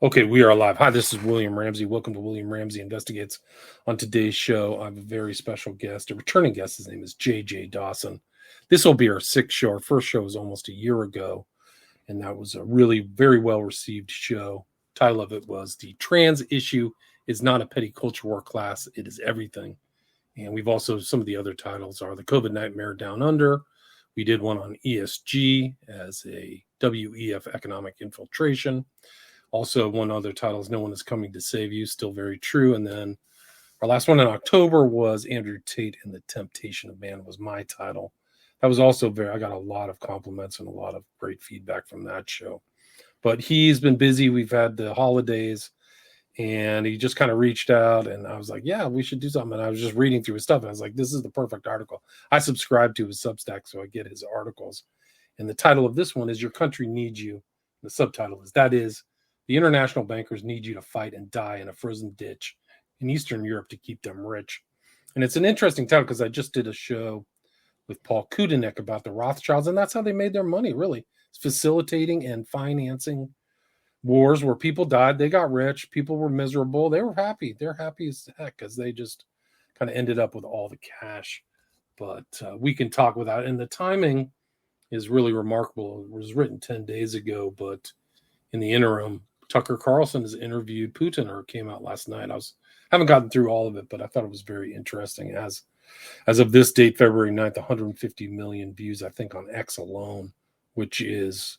Okay, we are live. Hi, this is William Ramsey. Welcome to William Ramsey Investigates. On today's show, I have a very special guest, a returning guest. His name is J.J. Dawson. This will be our sixth show. Our first show was almost a year ago, and that was a really very well-received show. Title of it was The Trans Issue is Not a Petty Culture War Class, It is Everything. And we've also, some of the other titles are The COVID Nightmare Down Under. We did one on ESG as a WEF economic infiltration. Also, one other title is No One Is Coming to Save You, still very true. And then our last one in October was Andrew Tate and the Temptation of Man was my title. That was also I got a lot of compliments and a lot of great feedback from that show. But he's been busy. We've had the holidays, and he just kind of reached out, and I was like, yeah, we should do something. And I was just reading through his stuff, and I was like, this is the perfect article. I subscribe to his Substack, so I get his articles. And the title of this one is Your Country Needs You. The subtitle is, that is, the international bankers need you to fight and die in a frozen ditch in Eastern Europe to keep them rich. And it's an interesting title because I just did a show with Paul Kudinek about the Rothschilds, and that's how they made their money, really. It's facilitating and financing wars where people died. They got rich. People were miserable. They were happy. They're happy as heck because they just kind of ended up with all the cash. But we can talk without it. And the timing is really remarkable. It was written 10 days ago, but in the interim, Tucker Carlson has interviewed Putin, or came out last night. Haven't gotten through all of it, but I thought it was very interesting. As of this date, February 9th, 150 million views, I think, on X alone, which is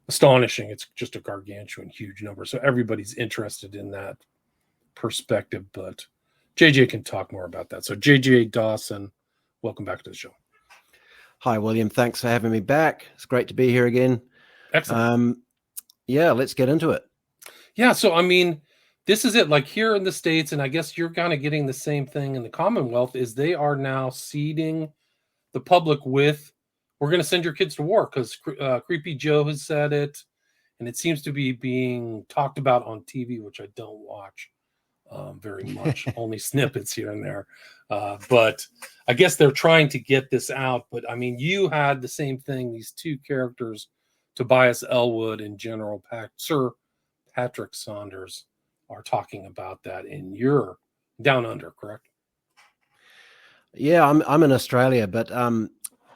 astonishing. It's just a gargantuan, huge number. So everybody's interested in that perspective, but JJ can talk more about that. So JJ Dawson, welcome back to the show. Hi, William. Thanks for having me back. It's great to be here again. Excellent. Yeah, let's get into it. Yeah, so I mean, this is it. Like here in the States, and I guess you're kind of getting the same thing in the Commonwealth, is they are now seeding the public with, we're going to send your kids to war because Creepy Joe has said it, and it seems to be being talked about on TV, which I don't watch very much, only snippets here and there. But I guess they're trying to get this out. But I mean, you had the same thing, these two characters, Tobias Ellwood and Sir Patrick Saunders, are talking about that in your Down Under, correct? Yeah, I'm in Australia, but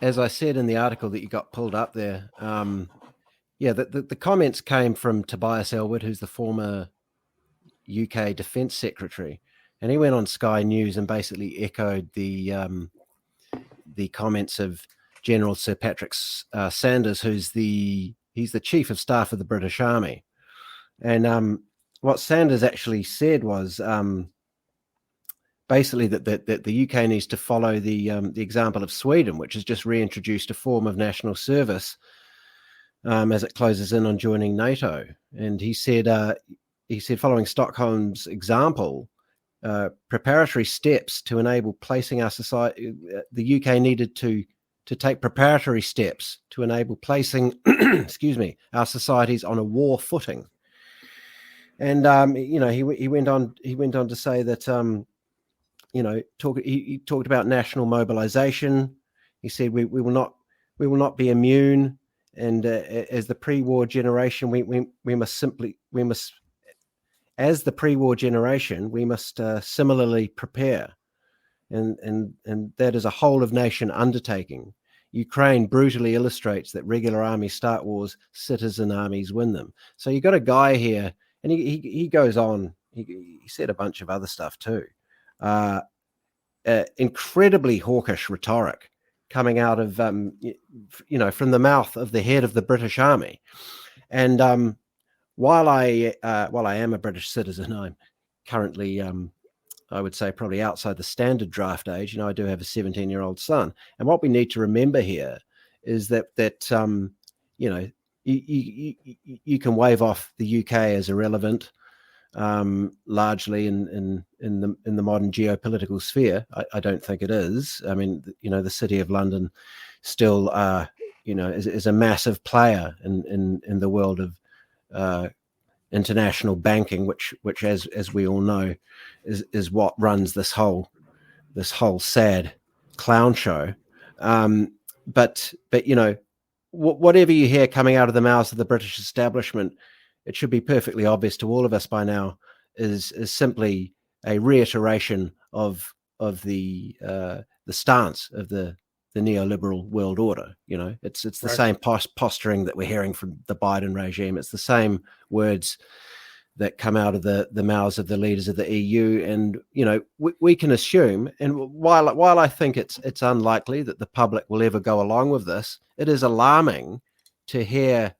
as I said in the article that you got pulled up there, the comments came from Tobias Ellwood, who's the former UK Defence Secretary, and he went on Sky News and basically echoed the comments of General Sir Patrick Sanders, he's the Chief of Staff of the British Army. And what Sanders actually said was basically that the UK needs to follow the example of Sweden, which has just reintroduced a form of national service as it closes in on joining NATO. And he said following Stockholm's example, preparatory steps to enable placing our society, the UK needed to take preparatory steps to enable placing, our societies on a war footing. And he went on to say that he talked about national mobilization. He said we will not be immune, and as the pre-war generation, we must similarly prepare. And that is a whole of nation undertaking. Ukraine brutally illustrates that regular armies start wars, citizen armies win them. So you got a guy here, and he goes on. He said a bunch of other stuff too. Incredibly hawkish rhetoric coming out of from the mouth of the head of the British Army. And while I am a British citizen, I'm currently I would say probably outside the standard draft age. I do have a 17-year-old son. And what we need to remember here is that you can wave off the UK as irrelevant, largely in the modern geopolitical sphere. I don't think it is. I mean, the city of London still, is a massive player in the world of international banking, which as we all know is what runs this whole sad clown show. But whatever you hear coming out of the mouths of the British establishment, it should be perfectly obvious to all of us by now, is simply a reiteration of the stance of the neoliberal world order. It's the same posturing that we're hearing from the Biden regime. It's the same words that come out of the mouths of the leaders of the EU. And we can assume, and while I think it's unlikely that the public will ever go along with this, it is alarming to hear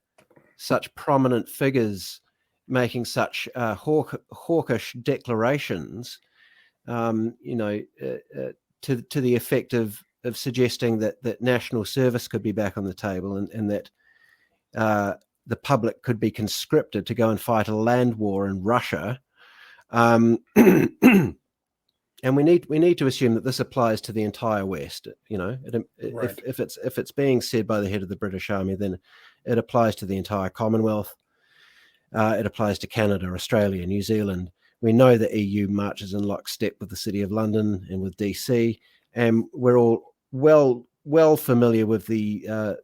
such prominent figures making such hawkish declarations, to the effect of suggesting that national service could be back on the table, and that the public could be conscripted to go and fight a land war in Russia. And we need to assume that this applies to the entire West. If it's being said by the head of the British Army, then it applies to the entire Commonwealth. It applies to Canada, Australia, New Zealand. We know the EU marches in lockstep with the City of London and with DC, and we're all well familiar with the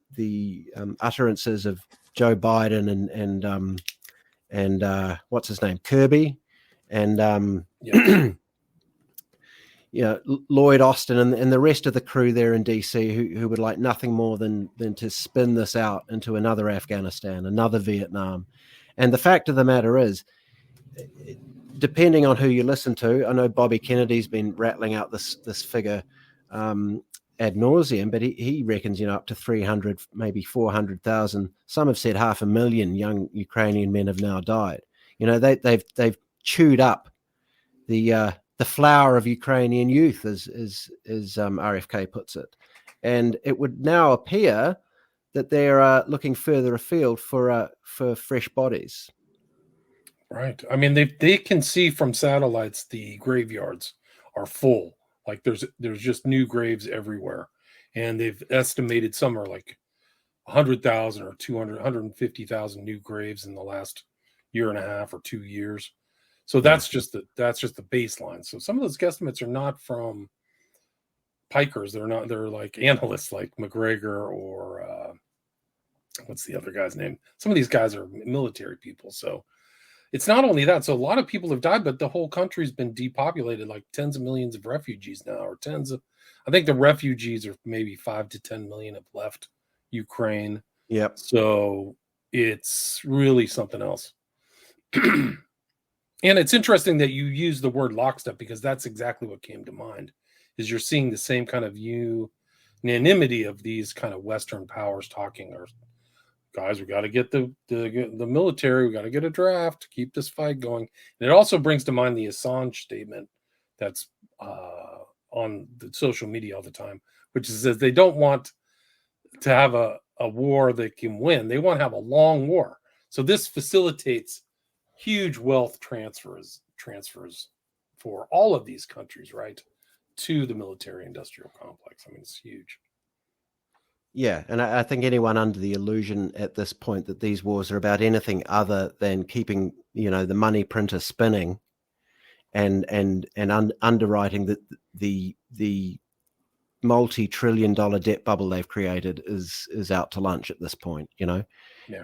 utterances of Joe Biden and what's his name, Kirby, and Lloyd Austin and the rest of the crew there in DC, who would like nothing more than to spin this out into another Afghanistan, another Vietnam. And the fact of the matter is, depending on who you listen to, I know Bobby Kennedy's been rattling out this figure ad nauseum, but he reckons up to 300, maybe 400,000. Some have said 500,000 young Ukrainian men have now died. They've chewed up the flower of Ukrainian youth, as RFK puts it, and it would now appear that they're looking further afield for fresh bodies. Right. I mean, they can see from satellites the graveyards are full. Like there's just new graves everywhere, and they've estimated some are like 100,000 or 200, 150,000 new graves in the last year and a half or 2 years. So that's just the baseline. So some of those guesstimates are not from pikers. They're like analysts like McGregor or what's the other guy's name? Some of these guys are military people. So it's not only that. So a lot of people have died, but the whole country's been depopulated, like tens of millions of refugees now, or I think the refugees are maybe 5 to 10 million have left Ukraine. Yep. So it's really something else. And it's interesting that you use the word lockstep, because that's exactly what came to mind, is you're seeing the same kind of unanimity of these kind of Western powers talking, or guys, we got to get the military, we got to get a draft to keep this fight going. And it also brings to mind the Assange statement that's on the social media all the time, which is that they don't want to have a war they can win. They want to have a long war. So this facilitates huge wealth transfers for all of these countries, right, to the military industrial complex. I mean, it's huge. Yeah, and I think anyone under the illusion at this point that these wars are about anything other than keeping, the money printer spinning and underwriting the multi-trillion-dollar debt bubble they've created is out to lunch at this point. Yeah.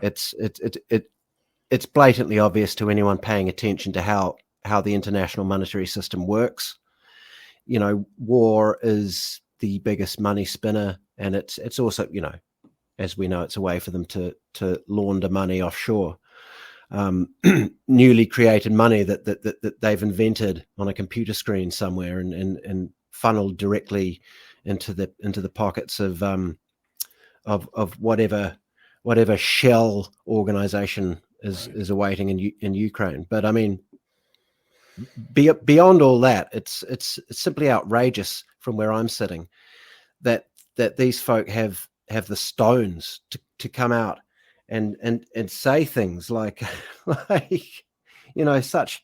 It's blatantly obvious to anyone paying attention to how the international monetary system works. War is the biggest money spinner, and it's also, as we know, it's a way for them to launder money offshore, newly created money that they've invented on a computer screen somewhere and funneled directly into the pockets of whatever shell organization is awaiting in Ukraine. But I mean, beyond all that, it's simply outrageous from where I'm sitting that these folk have the stones to come out and say things like such.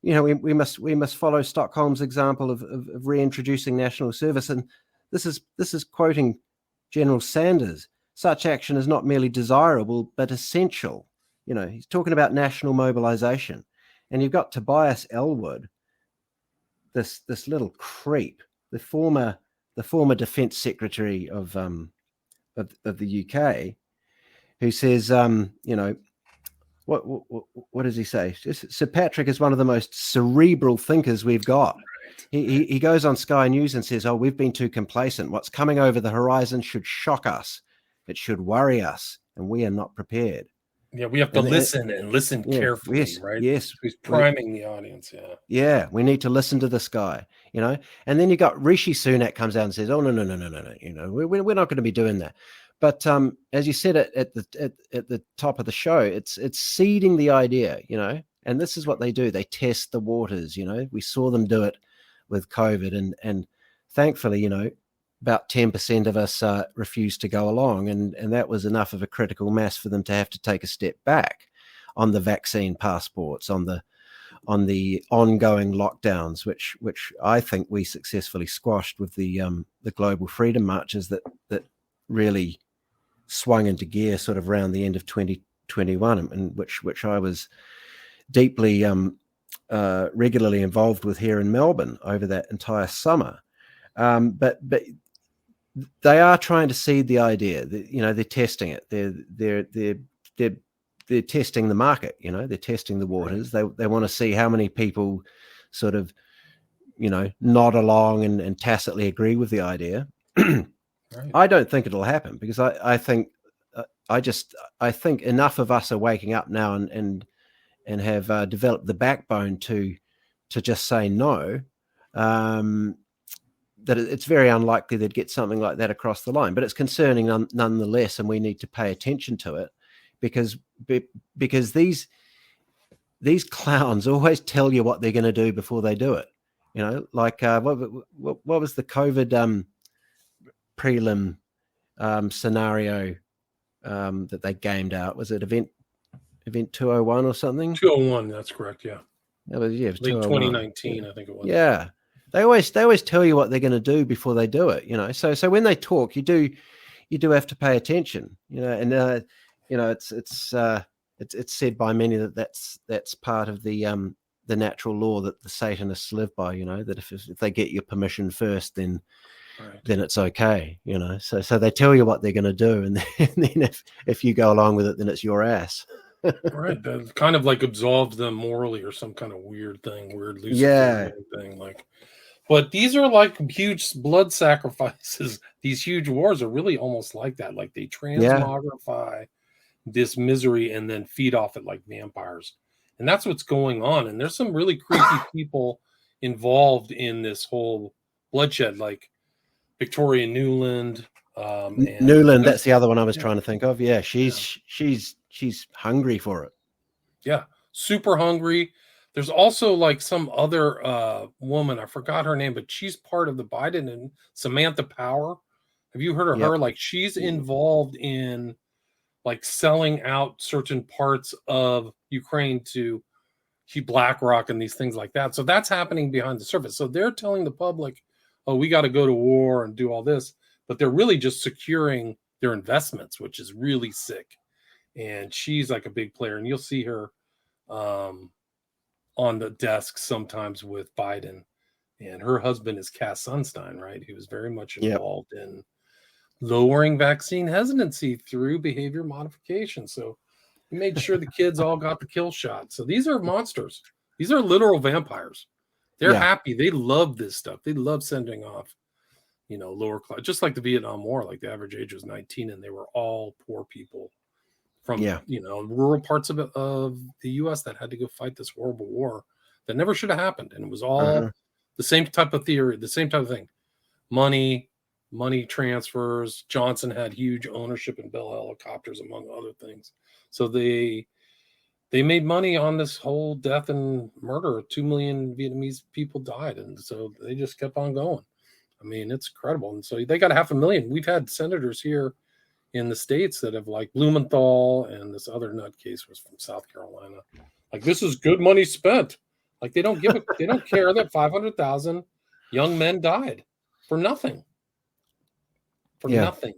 We must follow Stockholm's example of reintroducing national service, and this is quoting General Sanders. Such action is not merely desirable but essential. He's talking about national mobilization, and you've got Tobias Ellwood, this little creep, the former defense secretary of the UK, who says, what does he say? Sir Patrick is one of the most cerebral thinkers we've got. He goes on Sky News and says, "Oh, we've been too complacent. What's coming over the horizon should shock us. It should worry us, and we are not prepared." Yeah, we have to listen carefully, yes, right? Yes, he's priming the audience. Yeah, we need to listen to this guy, And then you got Rishi Sunak comes out and says, "Oh no, we're not going to be doing that." But as you said at the top of the show, it's seeding the idea, and this is what they do. They test the waters, We saw them do it with COVID, and thankfully, about 10% of us refused to go along, and that was enough of a critical mass for them to have to take a step back on the vaccine passports, on the ongoing lockdowns, which I think we successfully squashed with the global freedom marches that really swung into gear sort of around the end of 2021, and which I was deeply regularly involved with here in Melbourne over that entire summer. But they are trying to seed the idea that, they're testing it. They're testing the market, they're testing the waters. They want to see how many people sort of, nod along and tacitly agree with the idea. Right. I don't think it'll happen because I think enough of us are waking up now and have developed the backbone to just say no, that it's very unlikely they'd get something like that across the line. But it's concerning nonetheless, and we need to pay attention to it because these clowns always tell you what they're going to do before they do it. Like what was the COVID prelim scenario that they gamed out? Was it event 201 or something? 201, that's correct. Yeah, it was late 2019, I think it was. Yeah, they always tell you what they're going to do before they do it. So when they talk, you do have to pay attention. And it's said by many that that's part of the natural law that the Satanists live by. That if they get your permission first, then it's okay. So they tell you what they're going to do, and then if you go along with it, then it's your ass. Right, that kind of like absolves them morally or some kind of weird Luciferian thing. But these are like huge blood sacrifices. These huge wars are really almost like that. Like they transmogrify this misery and then feed off it like vampires. And that's what's going on. And there's some really creepy people involved in this whole bloodshed, like Victoria Newland. Newland, that's the other one I was trying to think of. Yeah, she's hungry for it. Yeah, super hungry. There's also like some other woman, I forgot her name, but she's part of the Biden, and Samantha Power. Have you heard of her? Like she's involved in like selling out certain parts of Ukraine to BlackRock and these things like that. So that's happening behind the surface. So they're telling the public, oh, we got to go to war and do all this, but they're really just securing their investments, which is really sick. And she's like a big player, and you'll see her on the desk sometimes with Biden. And her husband is Cass Sunstein, right? He was very much involved in lowering vaccine hesitancy through behavior modification. So he made sure the kids all got the kill shot. So these are monsters. These are literal vampires. They're happy. They love this stuff. They love sending off, lower class, just like the Vietnam War. Like the average age was 19, and they were all poor people from rural parts of the U.S. that had to go fight this horrible war that never should have happened. And it was all the same type of theory, the same type of thing. Money transfers. Johnson had huge ownership in Bell Helicopters, among other things. So they made money on this whole death and murder. 2 million Vietnamese people died, and so they just kept on going. I mean, it's incredible. And so they got 500,000. We've had senators here in the States that have, like Blumenthal, and this other nutcase was from South Carolina. Like, this is good money spent. Like, they don't care that 500,000 young men died for nothing. Nothing.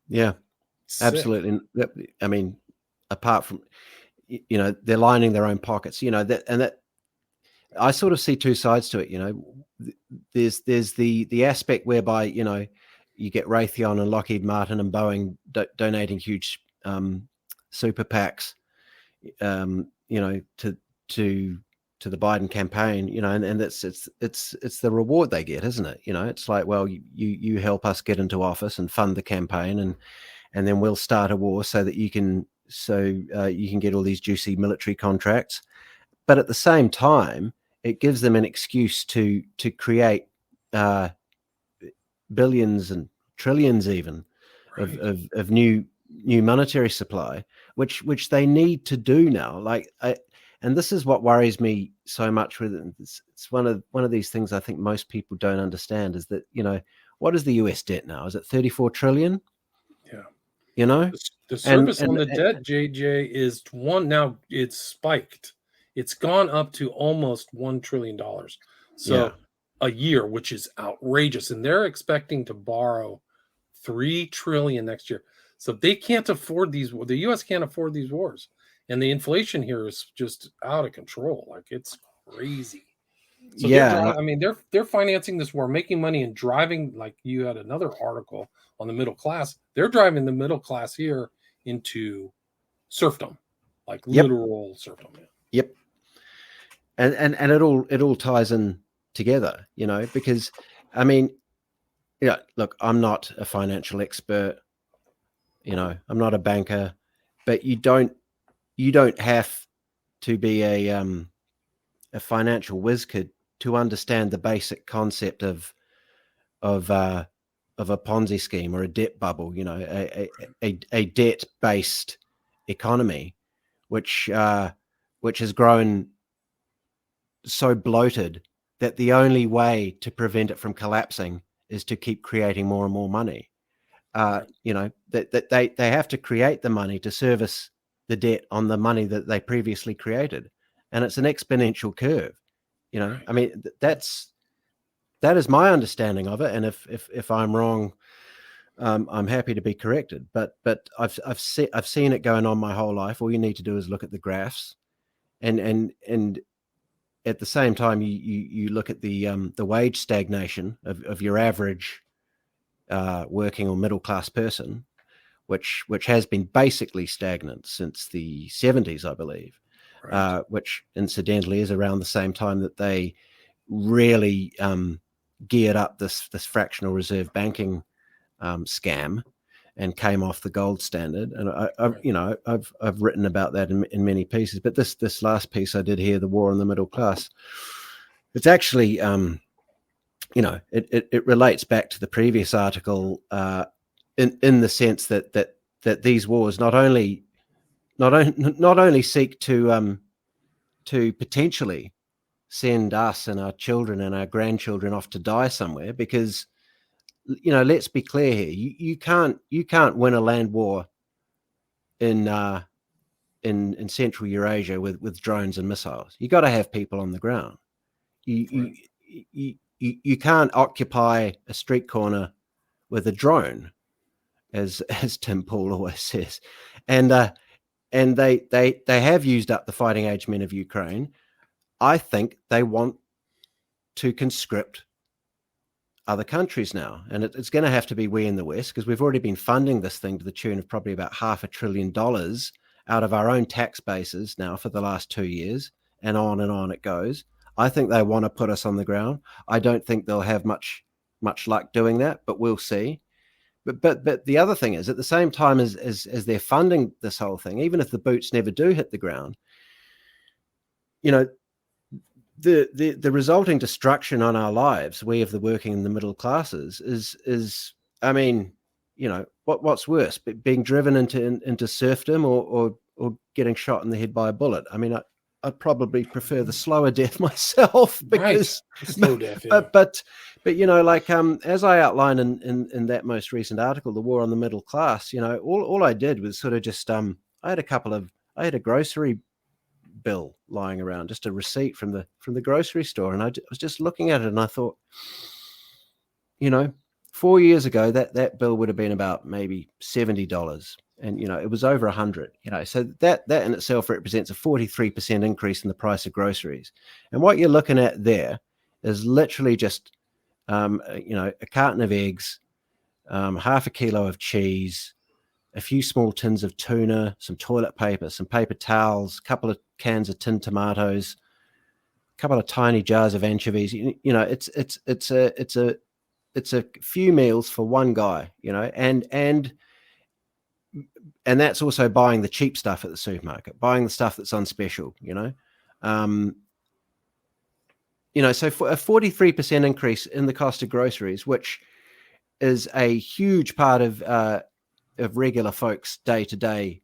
Yeah, sick. Absolutely. I mean, apart from, they're lining their own pockets, that I sort of see two sides to it. There's the aspect whereby, you get Raytheon and Lockheed Martin and Boeing donating huge super PACs, to the Biden campaign, and it's the reward they get, isn't it? It's like, well, you help us get into office and fund the campaign, and then we'll start a war so that you can get all these juicy military contracts. But at the same time, it gives them an excuse to create billions and trillions even of new monetary supply, which they need to do now. And this is what worries me so much with it. It's one of these things I think most people don't understand, is that, what is the US debt now? Is it 34 trillion? Yeah. The service on the debt, JJ, is one. Now it's spiked. It's gone up to almost $1 trillion. So a year, which is outrageous. And they're expecting to borrow $3 trillion next year. So they can't afford these. The US can't afford these wars. And the inflation here is just out of control. Like, it's crazy. So they're financing this war, making money and driving, like you had another article on the middle class. They're driving the middle class here into serfdom, like literal serfdom. Yep. And it all ties in together, because look, I'm not a financial expert, I'm not a banker, but you don't have to be a financial whiz kid to understand the basic concept of a Ponzi scheme or a debt bubble, a debt-based economy, which has grown so bloated that the only way to prevent it from collapsing is to keep creating more and more money. That they have to create the money to service the debt on the money that they previously created, and it's an exponential curve. That is my understanding of it, and if I'm wrong, I'm happy to be corrected. But I've seen it going on my whole life. All you need to do is look at the graphs, and at the same time, you look at the wage stagnation of your average working or middle class person, which has been basically stagnant since the 70s, I believe. Right. Which incidentally is around the same time that they really geared up this fractional reserve banking scam and came off the gold standard. And I've written about that in many pieces. But this last piece I did here, the war on the middle class, it's actually it relates back to the previous article in the sense that these wars not only seek to potentially send us and our children and our grandchildren off to die somewhere, because let's be clear here, you can't win a land war in Central Eurasia with drones and missiles. You got to have people on the ground. You can't occupy a street corner with a drone, as Tim Pool always says, and they have used up the fighting age men of Ukraine. I think they want to conscript other countries now, and it's going to have to be we in the West, because we've already been funding this thing to the tune of probably about $500 billion out of our own tax bases now for the last 2 years, and on it goes. I think they want to put us on the ground. I don't think they'll have much luck doing that, but we'll see. But the other thing is, at the same time as they're funding this whole thing, even if the boots never do hit the ground, the resulting destruction on our lives, we of the working and the middle classes, is what's worse, being driven into serfdom or getting shot in the head by a bullet? I mean, I'd probably prefer the slower death myself, because slow death. Yeah. But as I outlined in that most recent article, the war on the middle class, all I did was sort of just I had a grocery bill lying around, just a receipt from the grocery store, and I was just looking at it, and I thought, 4 years ago that bill would have been about maybe $70, and it was over 100. So that in itself represents a 43% increase in the price of groceries. And what you're looking at there is literally just a carton of eggs, half a kilo of cheese, a few small tins of tuna, some toilet paper, some paper towels, a couple of cans of tinned tomatoes, a couple of tiny jars of anchovies. It's a few meals for one guy, and that's also buying the cheap stuff at the supermarket, buying the stuff that's on special, so for a 43% increase in the cost of groceries, which is a huge part of regular folks' day-to-day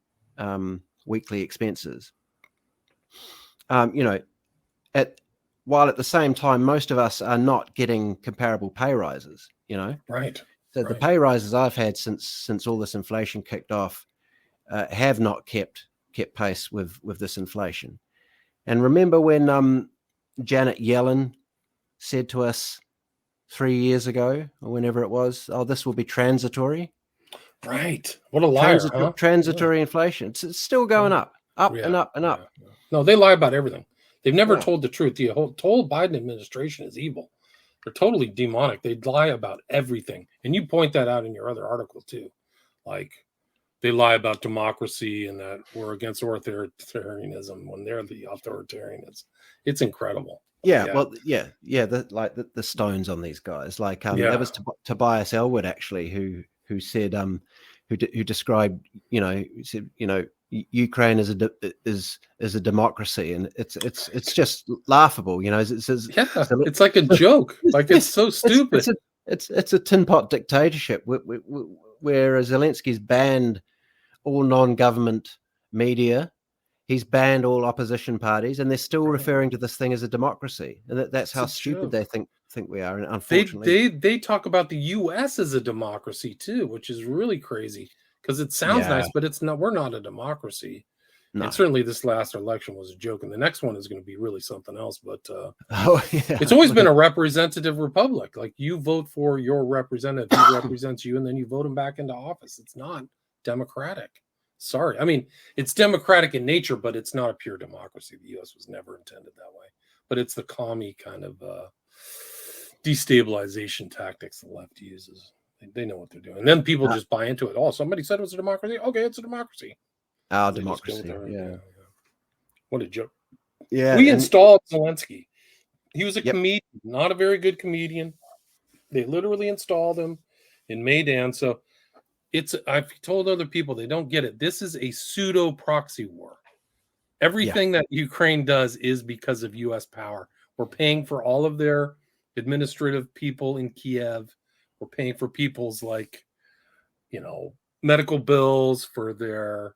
weekly expenses. While at the same time, most of us are not getting comparable pay rises. Right. So the pay rises I've had since all this inflation kicked off have not kept pace with this inflation. And remember when Janet Yellen said to us 3 years ago, or whenever it was, "Oh, this will be transitory." Right. What a liar. Transitory inflation. It's still going up and up and up. Yeah. No, they lie about everything. They've never told the truth. The whole Biden administration is evil. They're totally demonic. They lie about everything. And you point that out in your other article too. Like they lie about democracy and that we're against authoritarianism when they're the authoritarians. It's incredible. The stones on these guys. Like that was Tobias Elwood actually who said who described Ukraine as a democracy, and it's just laughable. It's like a joke. Like it's so stupid. It's a tin pot dictatorship where Zelensky's banned all non-government media. He's banned all opposition parties, and they're still referring to this thing as a democracy. And that's how stupid they think we are. And unfortunately, they talk about the U.S. as a democracy too, which is really crazy because it sounds nice, but it's not. We're not a democracy. No. And certainly, this last election was a joke, and the next one is going to be really something else. But it's always been a representative republic. Like you vote for your representative who represents you, and then you vote him back into office. It's not democratic. Sorry. I mean, it's democratic in nature, but it's not a pure democracy. The U.S. was never intended that way. But it's the commie kind of destabilization tactics the left uses. They know what they're doing. And then people just buy into it. Oh, somebody said it was a democracy. Okay, it's a democracy. Our democracy. Yeah. What a joke. Yeah. We installed Zelensky. He was a comedian, not a very good comedian. They literally installed him in Maidan. So I've told other people, they don't get it. This is a pseudo proxy war. Everything that Ukraine does is because of U.S. power. We're paying for all of their administrative people in Kiev. We're paying for people's medical bills, for their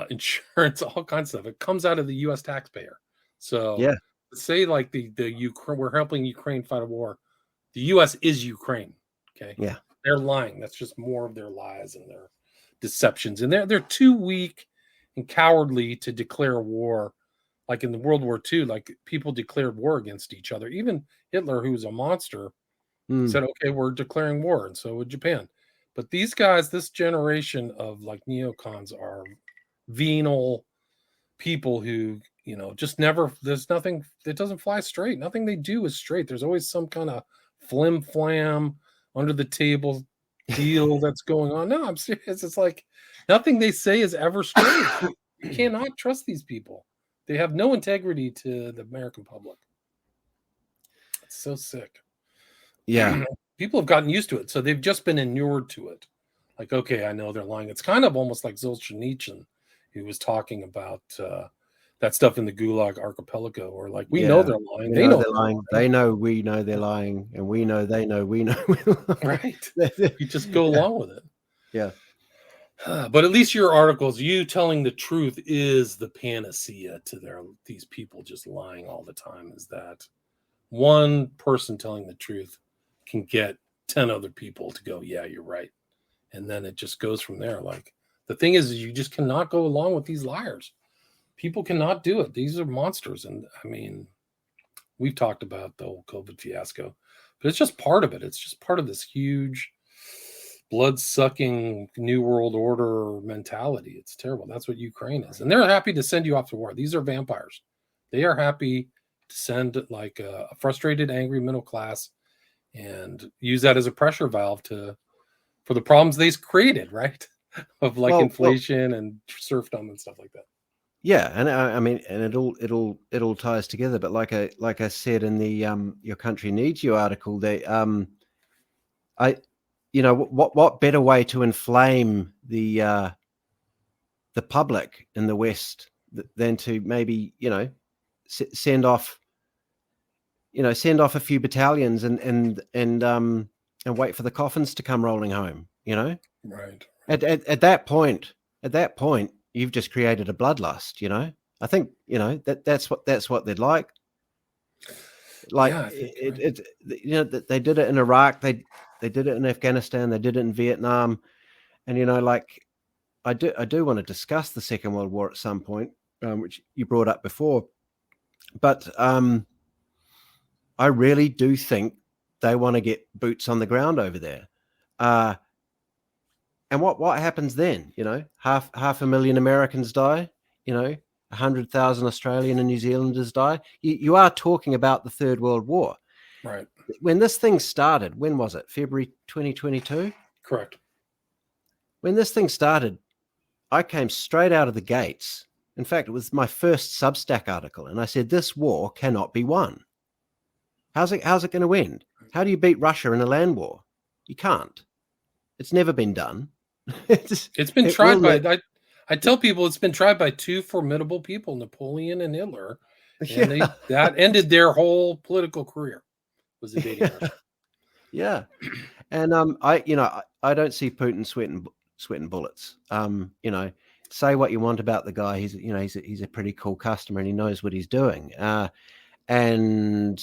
insurance, all kinds of stuff. It comes out of the U.S. taxpayer. So say like the Ukraine, we're helping Ukraine fight a war. The U.S. is Ukraine. Okay. Yeah. They're lying. That's just more of their lies and their deceptions. And they're too weak and cowardly to declare war. Like in the World War II, like people declared war against each other. Even Hitler, who was a monster, said, okay, we're declaring war. And so would Japan. But these guys, this generation of like neocons are venal people who, just never, there's nothing, it doesn't fly straight. Nothing they do is straight. There's always some kind of flim flam under the table deal that's going on. No, I'm serious. It's like nothing they say is ever straight. You cannot trust these people. They have no integrity to the American public. It's so sick. Yeah. People have gotten used to it. So they've just been inured to it. Like, okay, I know they're lying. It's kind of almost like Solzhenitsyn, who was talking about that stuff in the Gulag Archipelago, or like, we know they're lying. They know they're lying. They know we know they're lying, and we know they know we know we're lying. Right. You just go along with it. Yeah. But at least your articles, you telling the truth is the panacea to these people just lying all the time. Is that one person telling the truth can get 10 other people to go, yeah, you're right. And then it just goes from there. Like the thing is you just cannot go along with these liars. People cannot do it. These are monsters. And I mean, we've talked about the whole COVID fiasco, but it's just part of it. It's just part of this huge blood-sucking New World Order mentality. It's terrible. That's what Ukraine is. And they're happy to send you off to war. These are vampires. They are happy to send like a frustrated, angry middle class and use that as a pressure valve for the problems they've created, right? of like inflation and serfdom and stuff like that. Yeah, and I mean, and it all ties together. But like I said in the Your Country Needs You article, what better way to inflame the public in the West than to maybe send off a few battalions and wait for the coffins to come rolling home. Right. At that point, you've just created a bloodlust. I think that's what they'd like. They did it in Iraq, they did it in Afghanistan, they did it in Vietnam, and I do want to discuss the Second World War at some point, which you brought up before, but I really do think they want to get boots on the ground over there. And what happens then? Half 500,000 Americans die. 100,000 Australian and New Zealanders die. You are talking about the Third World War, right? When this thing started, when was it? February 2022. Correct. When this thing started, I came straight out of the gates. In fact, it was my first Substack article, and I said this war cannot be won. How's it going to end? How do you beat Russia in a land war? You can't. It's never been done. It's been tried by. I tell people it's been tried by two formidable people, Napoleon and Hitler, and that ended their whole political career. Was the dating Russia. Yeah, and I don't see Putin sweating bullets. Say what you want about the guy. He's a pretty cool customer, and he knows what he's doing. And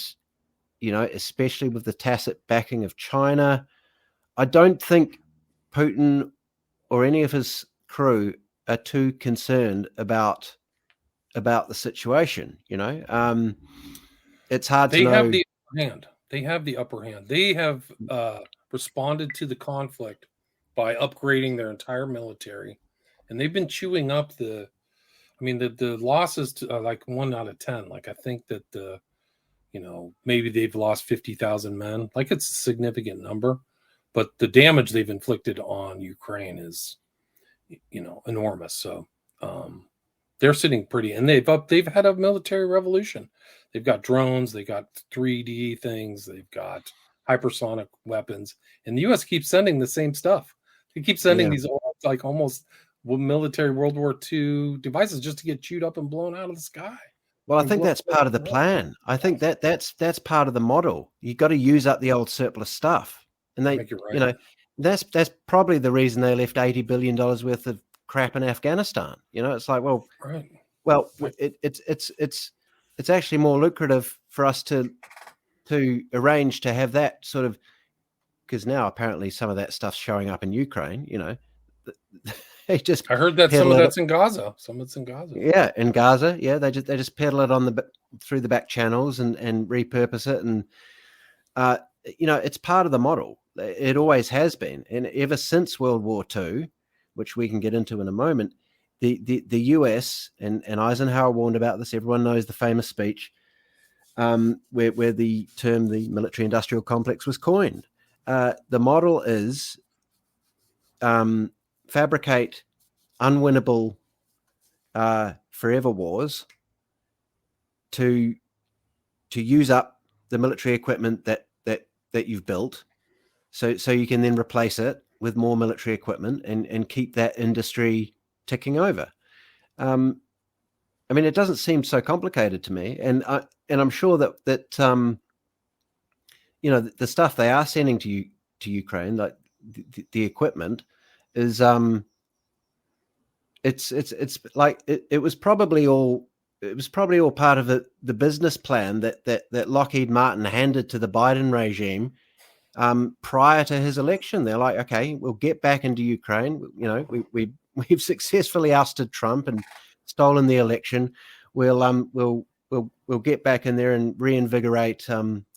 especially with the tacit backing of China, I don't think Putin or any of his crew are too concerned about the situation. It's hard to know. Have the upper hand. They have the upper hand. They have responded to the conflict by upgrading their entire military, and they've been chewing up the losses to like 1 out of 10. Like I think that maybe they've lost 50,000 men. Like it's a significant number, but the damage they've inflicted on Ukraine is, enormous. So they're sitting pretty, and they've had a military revolution. They've got drones, they got 3D things, they've got hypersonic weapons, and the U.S. keeps sending the same stuff. They keep sending these like almost military World War II devices just to get chewed up and blown out of the sky. Well, I think that's part of the plan. I think that's part of the model. You got to use up the old surplus stuff, and that's probably the reason they left $80 billion worth of crap in Afghanistan. It's like, it's actually more lucrative for us to arrange to have that sort of, because now apparently some of that stuff's showing up in Ukraine. I heard that some of that's in Gaza. Some of it's in Gaza. Yeah, in Gaza. Yeah, they just peddle it through the back channels and repurpose it, and it's part of the model. It always has been, and ever since World War II, which we can get into in a moment, the US and Eisenhower warned about this. Everyone knows the famous speech where the term the military-industrial complex was coined. The model is fabricate unwinnable forever wars to use up the military equipment that you've built, so you can then replace it with more military equipment and keep that industry ticking over. It doesn't seem so complicated to me, and I'm sure that the stuff they are sending to Ukraine, like the equipment, is it's like it was probably all part of the business plan that Lockheed Martin handed to the Biden regime prior to his election. They're like, okay, we'll get back into Ukraine. We've successfully ousted Trump and stolen the election. We'll get back in there and reinvigorate.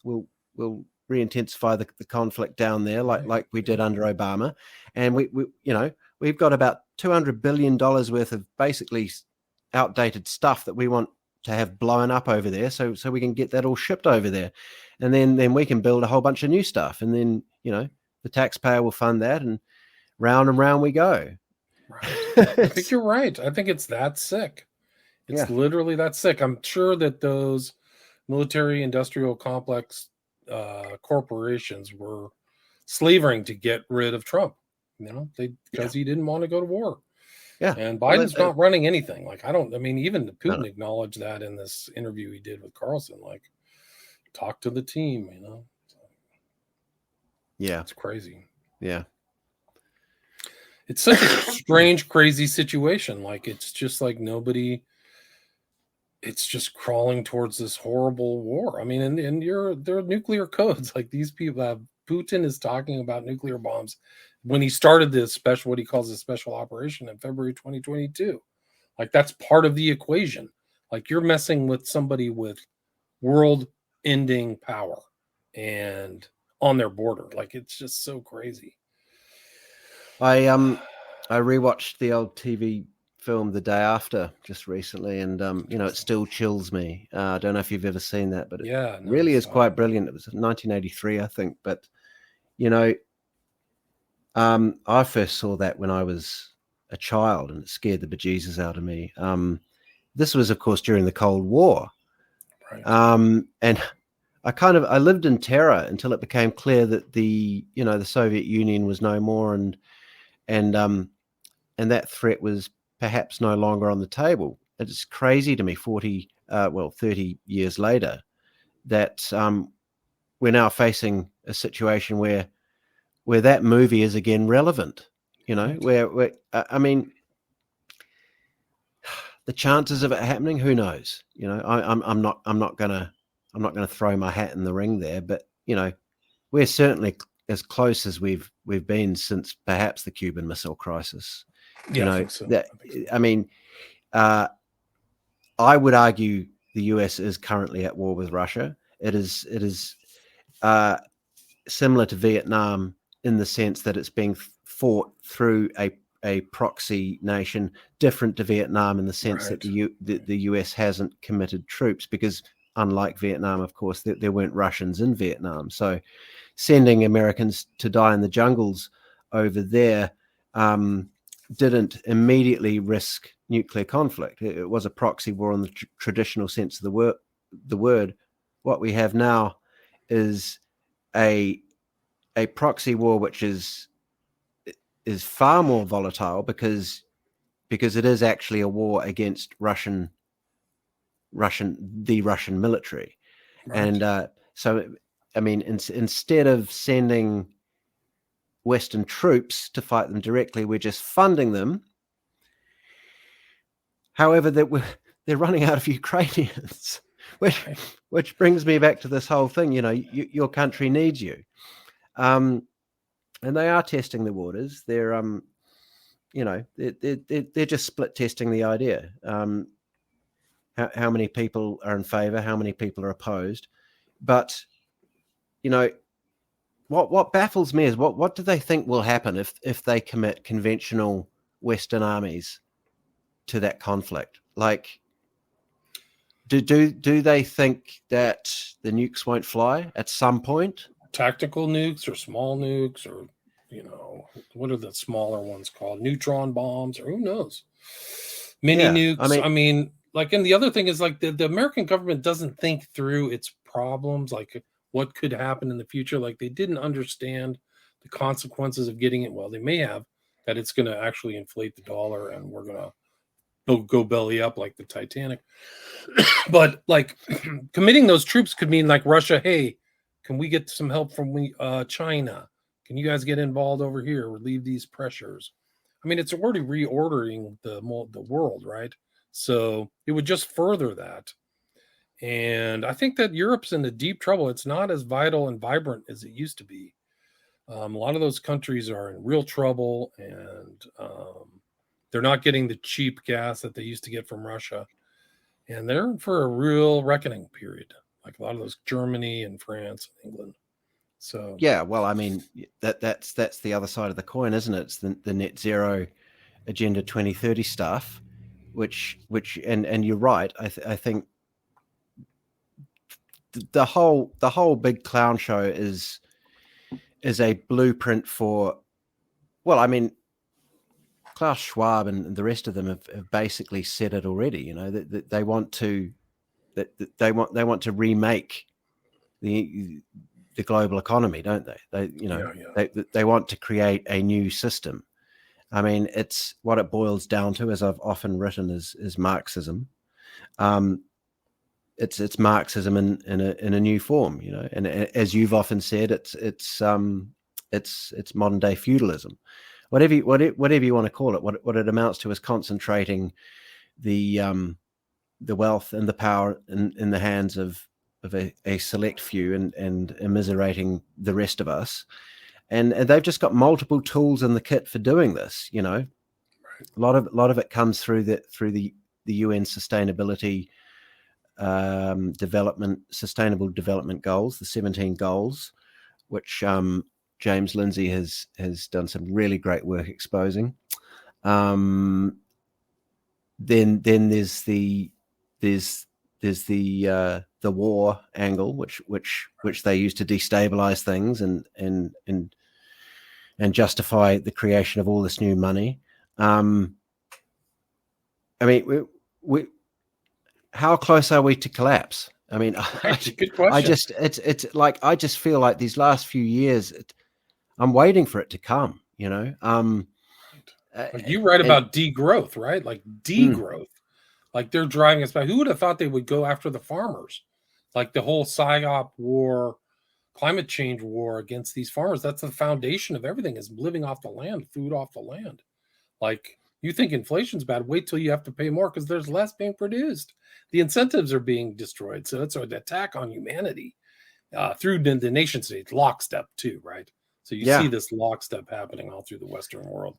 We'll re-intensify the conflict down there, like we did under Obama, and we've got about $200 billion worth of basically outdated stuff that we want to have blown up over there, so we can get that all shipped over there, and then we can build a whole bunch of new stuff, and then the taxpayer will fund that, and round we go. Right. I think you're right. I think it's that sick. It's Yeah. literally that sick. I'm sure that those military industrial complex corporations were slavering to get rid of Trump, because he didn't want to go to war. Yeah. And Well, Biden's not running anything. Even no, Putin acknowledged that in this interview he did with Carlson, talk to the team, yeah. It's crazy. Yeah. It's such a strange, crazy situation. It's just like nobody, it's just crawling towards this horrible war. And there are nuclear codes. Like these people have, Putin is talking about nuclear bombs when he started this what he calls a special operation in February 2022. That's part of the equation. You're messing with somebody with world ending power and on their border. It's just so crazy. I rewatched the old TV film The Day After just recently, and it still chills me. I don't know if you've ever seen that, but it really is quite brilliant. It was 1983, I think, but I first saw that when I was a child, and it scared the bejesus out of me. This was, of course, during the Cold War, right. And I lived in terror until it became clear that the Soviet Union was no more, and that threat was perhaps no longer on the table. It's crazy to me 30 years later that we're now facing a situation where that movie is again relevant, where the chances of it happening, who knows? I'm not gonna throw my hat in the ring there, but we're certainly as close as we've been since perhaps the Cuban Missile Crisis. I think so. I would argue the US is currently at war with Russia. It is similar to Vietnam in the sense that it's being fought through a proxy nation, different to Vietnam in the sense that the US hasn't committed troops, because unlike Vietnam, of course, there weren't Russians in Vietnam. So sending Americans to die in the jungles over there didn't immediately risk nuclear conflict. It was a proxy war in the traditional sense of the word. What we have now is a proxy war which is far more volatile because it is actually a war against the Russian military. Right. And so, instead of sending Western troops to fight them directly, we're just funding them. However, they're running out of Ukrainians, which brings me back to this whole thing. Your country needs you, and they are testing the waters. They're they're just split testing the idea. How many people are in favor? How many people are opposed? But what baffles me is what do they think will happen if they commit conventional Western armies to that conflict? Do they think that the nukes won't fly at some point? Tactical nukes or small nukes, or what are the smaller ones called? Neutron bombs, or who knows? Mini nukes. And the other thing is the American government doesn't think through its problems, what could happen in the future. They didn't understand the consequences of getting it. Well, they may have, that it's going to actually inflate the dollar and we're going to go belly up like the Titanic. But committing those troops could mean Russia, hey, can we get some help from China? Can you guys get involved over here? Relieve these pressures. It's already reordering the world, right? So it would just further that. And I think that Europe's in deep trouble. It's not as vital and vibrant as it used to be. A lot of those countries are in real trouble, and they're not getting the cheap gas that they used to get from Russia. And they're in for a real reckoning period, like a lot of those Germany and France and England. So yeah, well, that's the other side of the coin, isn't it? It's the net zero agenda 2030 stuff, which and you're right. I think the whole big clown show is a blueprint for, Klaus Schwab and the rest of them have basically said it already. You know that they want to they want to remake the global economy, don't they? They want to create a new system. I mean, it's what it boils down to, as I've often written, is Marxism. It's Marxism in a new form, you know. And as you've often said, it's modern day feudalism. Whatever you want to call it, what it amounts to is concentrating the wealth and the power in the hands of a select few and immiserating the rest of us. And they've just got multiple tools in the kit for doing this. You know, a lot of it comes through the UN sustainability sustainable development goals, the 17 goals, which James Lindsay has done some really great work exposing. Then there's the war angle, which they use to destabilize things and justify the creation of all this new money. I mean, we how close are we to collapse? I mean, good question. I just feel like these last few years, I'm waiting for it to come. You know, you write about degrowth, right? Like degrowth. Like they're driving us back. Who would have thought they would go after the farmers? Like the whole PSYOP war, climate change war against these farmers. That's the foundation of everything, is living off the land, food off the land. Like, you think inflation's bad, wait till you have to pay more because there's less being produced. The incentives are being destroyed. So it's an attack on humanity through the nation state, lockstep too, right? So you see this lockstep happening all through the Western world.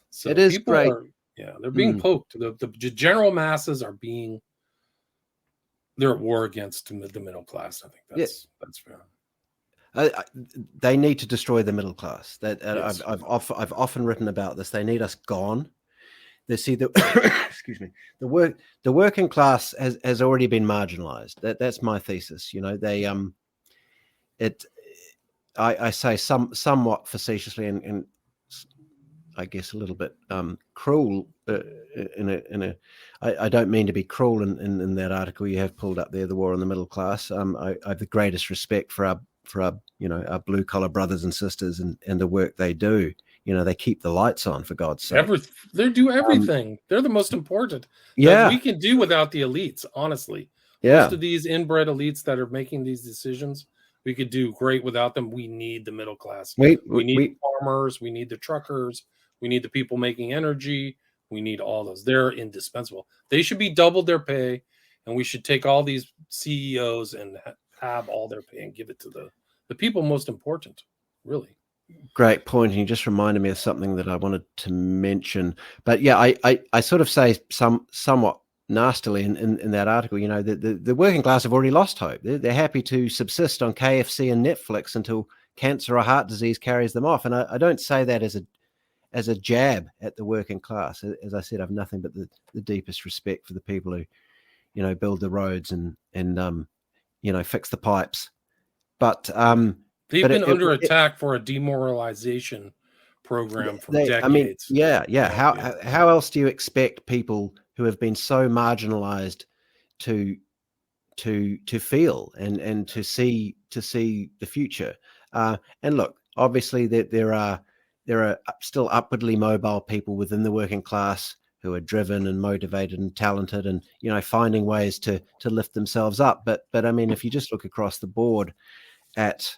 So it is great. They're being poked. The general masses they're at war against the middle class. I think that's fair. They need to destroy the middle class. Yes. I've often written about this. They need us gone. Excuse me. The working class has already been marginalized. That's my thesis. You know, they I say somewhat facetiously and I guess a little bit cruel. I don't mean to be cruel in that article you have pulled up there, the war on the middle class. I have the greatest respect for our blue collar brothers and sisters and the work they do. You know, they keep the lights on, for God's sake. They do everything. They're the most important. Yeah, we can do without the elites. Honestly, most of these inbred elites that are making these decisions, we could do great without them. We need the middle class. We need farmers. We need the truckers. We need the people making energy. We need all those. They're indispensable. They should be doubled their pay, and we should take all these CEOs and have all their pay and give it to the people most important, really. Great point. And you just reminded me of something that I wanted to mention. But yeah, I sort of say somewhat nastily in that article, you know, the working class have already lost hope. They're happy to subsist on KFC and Netflix until cancer or heart disease carries them off. And I don't say that as a jab at the working class. As I said, I've nothing but the deepest respect for the people who, you know, build the roads and you know, fix the pipes. But they've been under attack for a demoralization program for decades. I mean, How else do you expect people who have been so marginalized to feel and to see the future? And look, obviously there are still upwardly mobile people within the working class who are driven and motivated and talented and, you know, finding ways to lift themselves up. But I mean, if you just look across the board at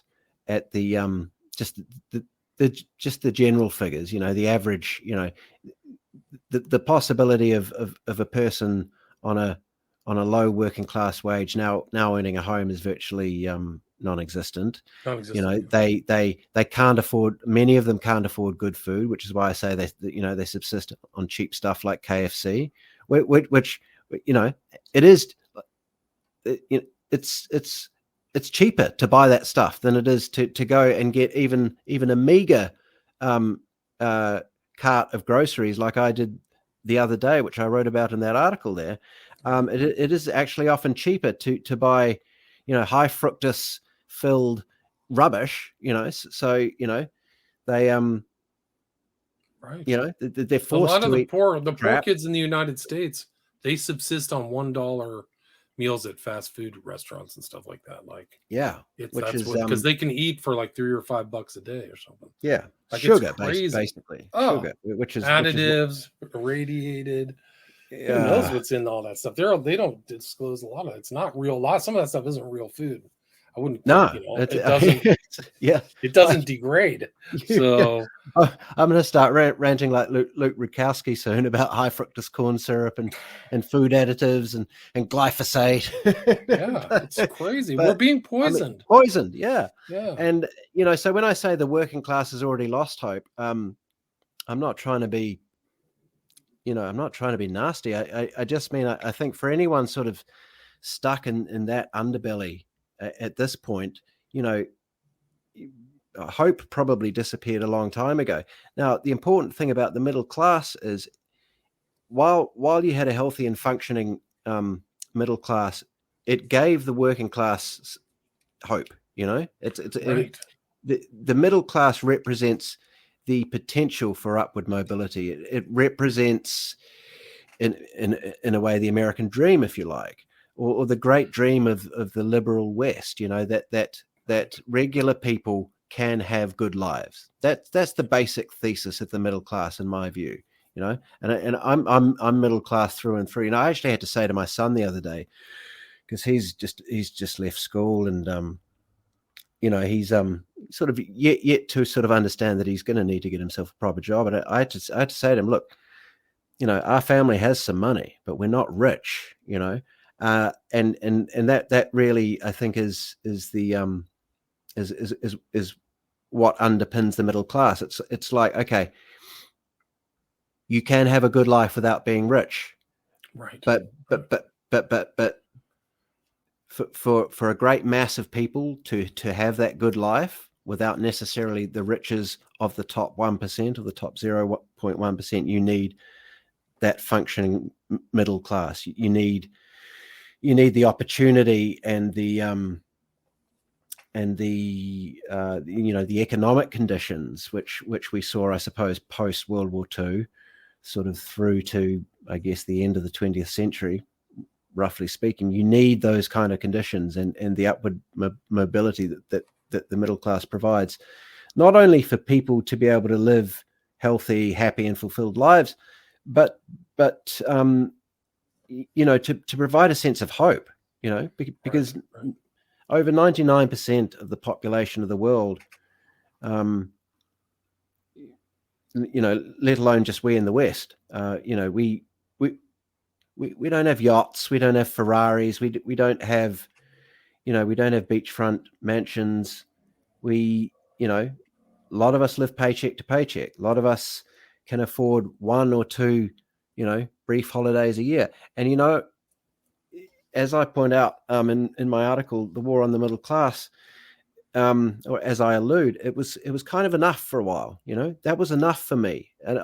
the just the general figures, you know, the average, you know, the possibility of a person on a low working class wage now earning a home is virtually non-existent. You know, they can't afford, many of them can't afford good food, which is why I say they subsist on cheap stuff like KFC, which you know, it is, it's cheaper to buy that stuff than it is to go and get even a meager cart of groceries like I did the other day, which I wrote about in that article there. It is actually often cheaper to buy, you know, high fructose filled rubbish, you know. So, you know, they Right. You know, they're A lot forced of to eat the poor crap. kids in the United States, they subsist on $1 meals at fast food restaurants and stuff like that. Like Yeah, it's which that's is what because they can eat for like $3 or $5 a day or something. yeah, Like it's sugar crazy. basically Oh, sugar, which is additives, irradiated. Who knows yeah. what's in all that stuff? They don't disclose a lot of it. It's not real. A lot some of that stuff isn't real food. I wouldn't put, No, it's yeah. it doesn't Like, degrade. yeah. So I'm going to start ranting like Luke Rukowski soon about high fructous corn syrup and food additives and glyphosate. yeah, it's crazy. We're but being I mean, poisoned. poisoned, yeah. Yeah. And so when I say the working class has already lost hope, I'm not trying to be, I'm not trying to be nasty. I just mean I think for anyone sort of stuck in that underbelly at this point, hope probably disappeared a long time ago. Now, the important thing about the middle class is while you had a healthy and functioning middle class, it gave the working class hope. It's Right. the middle class represents the potential for upward mobility. It represents, in a way, the American dream, if you like, or the great dream of the liberal West. That regular people can have good lives. That's the basic thesis of the middle class, in my view. And I'm middle class through and through. And I actually had to say to my son the other day, because he's just left school, and he's sort of yet to sort of understand that he's going to need to get himself a proper job. And I had to say to him, look, our family has some money, but we're not rich. And that really, I think, is the is what underpins the middle class. It's like, okay, you can have a good life without being rich, Right. but for a great mass of people to have that good life without necessarily the riches of the top 1% or the top 0.1%, you need that functioning middle class. You need the opportunity and the economic conditions which we saw, I suppose, post World War II, sort of through to, I guess, the end of the 20th century, roughly speaking. You need those kind of conditions and the upward mobility that the middle class provides, not only for people to be able to live healthy, happy, and fulfilled lives, but to provide a sense of hope. Because right. over 99% of the population of the world, let alone just we in the West, we don't have yachts, we don't have Ferraris, we don't have, we don't have beachfront mansions. A lot of us live paycheck to paycheck. A lot of us can afford one or two, brief holidays a year. And, as I point out in my article, The War on the Middle Class, or as I allude, it was kind of enough for a while. That was enough for me. And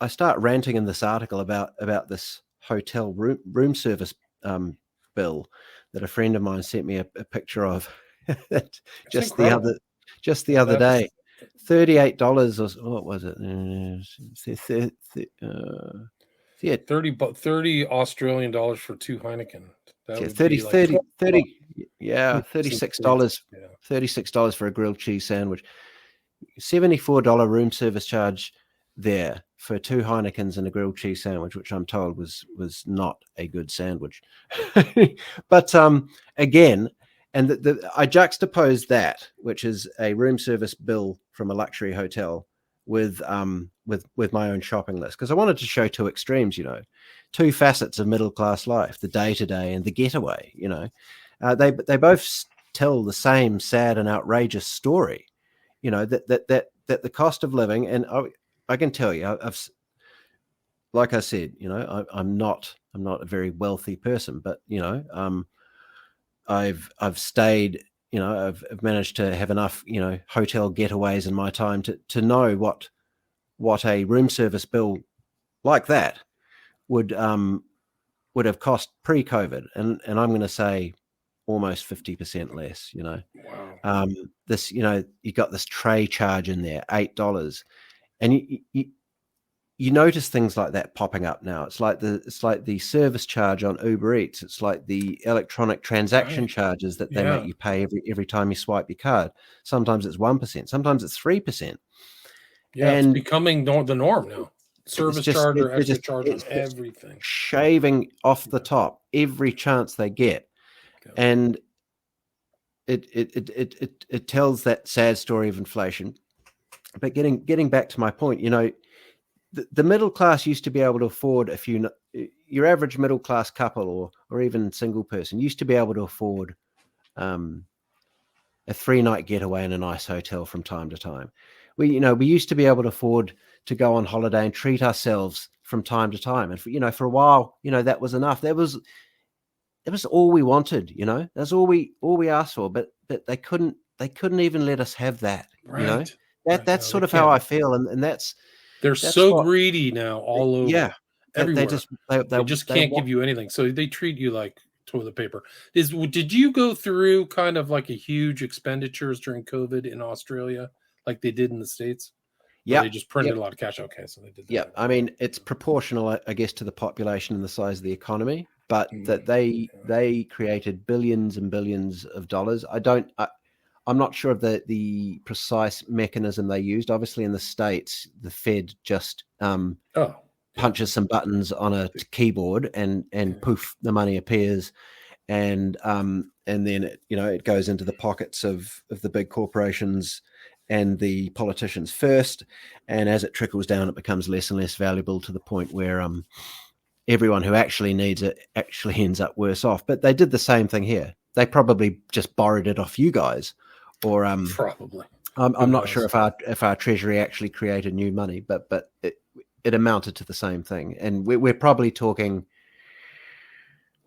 I start ranting in this article about this hotel room service bill that a friend of mine sent me a picture of just the other day. $38 or what was it? Yeah, 30 Australian dollars for 2 Heineken. That would 30, be like 30, yeah, $36. Yeah. $36 for a grilled cheese sandwich. $74 room service charge there for 2 Heinekens and a grilled cheese sandwich, which I'm told was not a good sandwich. But again, and I juxtapose that, which is a room service bill from a luxury hotel, with my own shopping list, because I wanted to show two extremes, two facets of middle class life: the day to day and the getaway. They both tell the same sad and outrageous story. That the cost of living, and I can tell you, like I said, I'm not a very wealthy person, but I've stayed. I've managed to have enough, hotel getaways in my time to know what a room service bill like that would have cost pre-COVID, and I'm going to say almost 50% less. Wow. This, you got this tray charge in there, $8, and you notice things like that popping up now. It's like the service charge on Uber Eats. It's like the electronic transaction Right. charges that they Yeah. make you pay every time you swipe your card. Sometimes it's 1%, sometimes it's 3%. Yeah, it's And becoming the norm now. it's Service just charge or they're extra just charge on it's just everything. shaving off the top every chance they get, Yeah. and it tells that sad story of inflation. But getting back to my point, the middle class used to be able to afford, your average middle class couple or even single person used to be able to afford a 3-night getaway in a nice hotel from time to time. We used to be able to afford to go on holiday and treat ourselves from time to time. And for a while, that was enough. That was all we wanted. That's all we asked for. But they couldn't even let us have that. Right. That's No, sort of how I feel, and that's so what, greedy now all over. Yeah, everywhere. They just can't give you anything. So they treat you like toilet paper. Did you go through kind of like a huge expenditures during COVID in Australia, like they did in the States? Yeah, they just printed a lot of cash. Okay, so they did that. Yeah, I mean, it's proportional, I guess, to the population and the size of the economy, but that they created billions and billions of dollars. I'm not sure of the precise mechanism they used. Obviously, in the States, the Fed just punches some buttons on a keyboard and poof, the money appears, and then it goes into the pockets of the big corporations and the politicians first, and as it trickles down, it becomes less and less valuable to the point where everyone who actually needs it actually ends up worse off. But they did the same thing here. They probably just borrowed it off you guys, or probably. I'm not sure if our treasury actually created new money, but it amounted to the same thing. And we're probably talking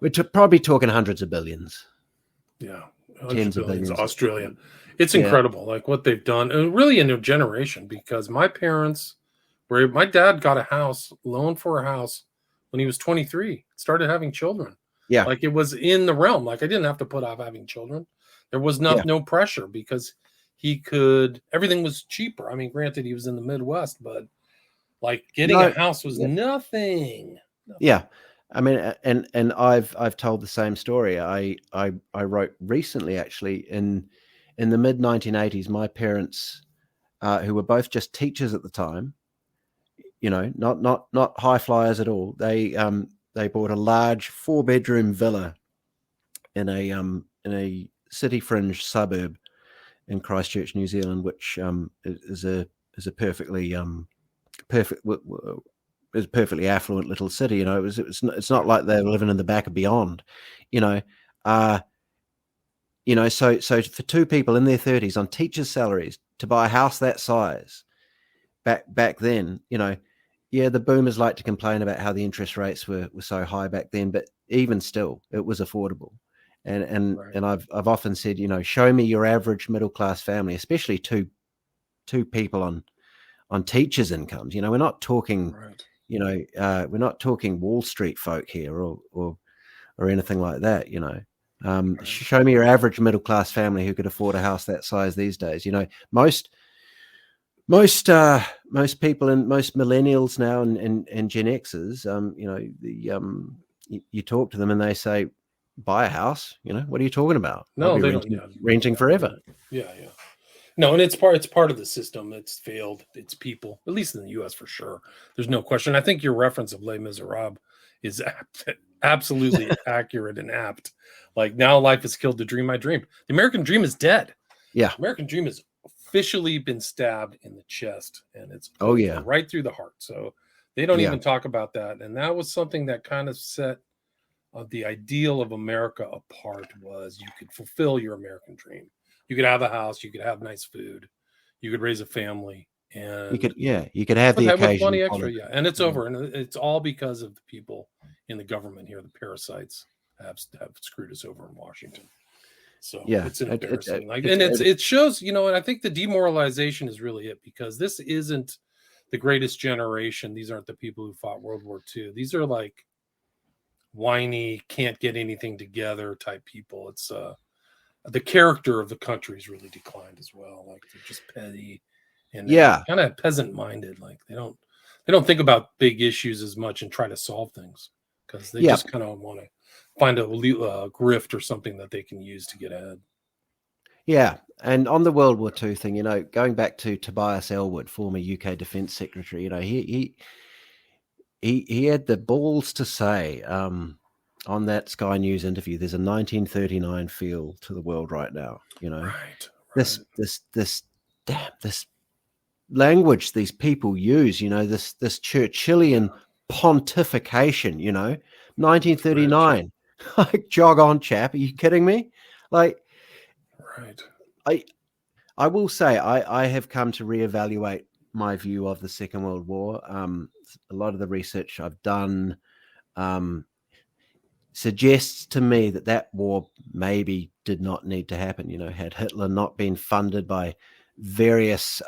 hundreds of billions. Yeah, tens of billions. Australia. It's incredible, like what they've done, and really in a generation. Because my dad got a house, loan for a house when he was 23. Started having children. Yeah, like it was in the realm. Like I didn't have to put off having children. There was no pressure because he could. Everything was cheaper. I mean, granted, he was in the Midwest, but like getting a house was nothing. Yeah. I mean, and I've told the same story. I wrote recently, actually, in the mid 1980s. My parents, who were both just teachers at the time, not high flyers at all. They bought a large 4-bedroom villa in a city fringe suburb in Christchurch, New Zealand, which is a perfectly is a perfectly affluent little city. It's not like they're living in the back of beyond, so for two people in their 30s on teachers' salaries to buy a house that size back then, the boomers like to complain about how the interest rates were so high back then, but even still it was affordable. And I've often said, show me your average middle class family, especially two people on teachers' incomes. We're not talking we're not talking Wall Street folk here or anything like that. Show me your average middle class family who could afford a house that size these days. Most people and most millennials now and Gen Xers, you talk to them and they say, buy a house. What are you talking about? No, they renting forever. Yeah. No, and it's part of the system. It's failed. It's people, at least in the U.S. for sure. There's no question. I think your reference of Les Miserables is absolutely accurate and apt. Like, now life has killed the dream I dreamed. The American dream is dead. Yeah. The American dream has officially been stabbed in the chest, and it's right through the heart. So they don't even talk about that. And that was something that kind of set the ideal of America apart, was you could fulfill your American dream. You could have a house, you could have nice food, you could raise a family, and you could have the occasion money extra, and it's over, and it's all because of the people in the government here. The parasites have screwed us over in Washington. So it's embarrassing. It shows, and I think the demoralization is really it, because this isn't the greatest generation. These aren't the people who fought World War II. These are like whiny, can't get anything together type people. It's the character of the country has really declined as well. Like they're just petty and kind of peasant minded. Like they don't think about big issues as much and try to solve things because they just kind of want to find a grift or something that they can use to get ahead. Yeah, and on the World War II thing, going back to Tobias Ellwood, former UK Defence Secretary, he had the balls to say on that Sky News interview, there's a 1939 feel to the world right now. Right. This language these people use, this Churchillian pontification, 1939. Like, jog on, chap. Are you kidding me? Like, right. I will say I have come to reevaluate my view of the Second World War. A lot of the research I've done suggests to me that war maybe did not need to happen. Had Hitler not been funded by various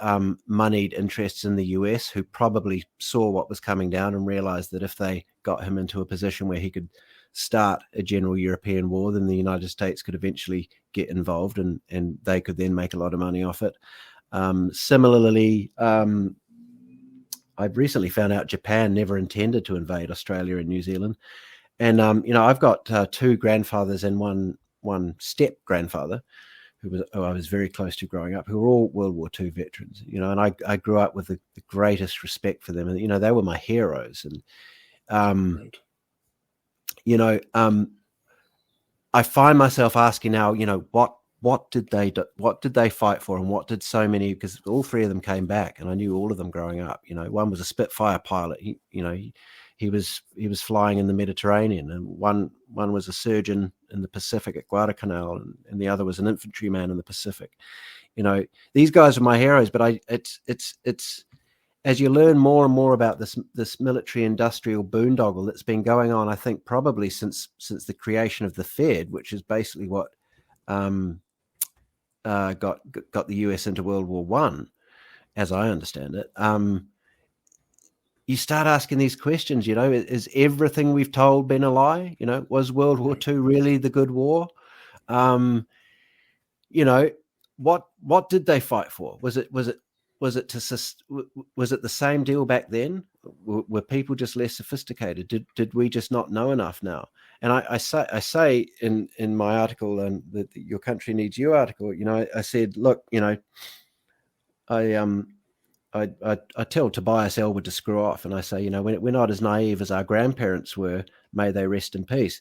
moneyed interests in the US who probably saw what was coming down and realized that if they got him into a position where he could start a general European war, then the United States could eventually get involved and they could then make a lot of money off it. Similarly, I've recently found out Japan never intended to invade Australia and New Zealand. And, I've got two grandfathers and one step grandfather who I was very close to growing up, who were all World War II veterans, and I grew up with the greatest respect for them. And, they were my heroes. And, I find myself asking now, what did they fight for, and what did so many? Because all three of them came back, and I knew all of them growing up. One was a Spitfire pilot. He was flying in the Mediterranean, and one was a surgeon in the Pacific at Guadalcanal, and the other was an infantryman in the Pacific. These guys are my heroes. But it's as you learn more and more about this military industrial boondoggle that's been going on, I think probably since the creation of the Fed, which is basically what got the US into World War One, as I understand it. You start asking these questions. Is everything we've told been a lie? Was World War II really the good war? What did they fight for? Was it the same deal back then? Were people just less sophisticated? Did we just not know enough now? And I say in my article, and the Your Country Needs You article, I said, look, I tell Tobias Ellwood to screw off, and I say, we're not as naive as our grandparents were. May they rest in peace.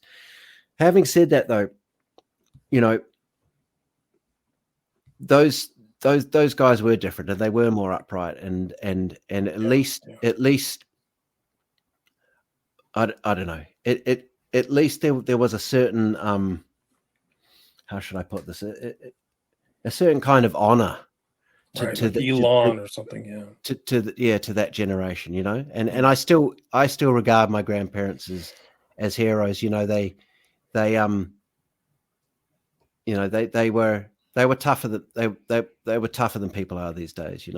Having said that, though, those guys were different, and they were more upright, and at least I don't know. At least there was a certain how should I put this? A certain kind of honor. To the Elon or something, to that generation, and I still regard my grandparents as heroes. They were tougher than they were tougher than people are these days.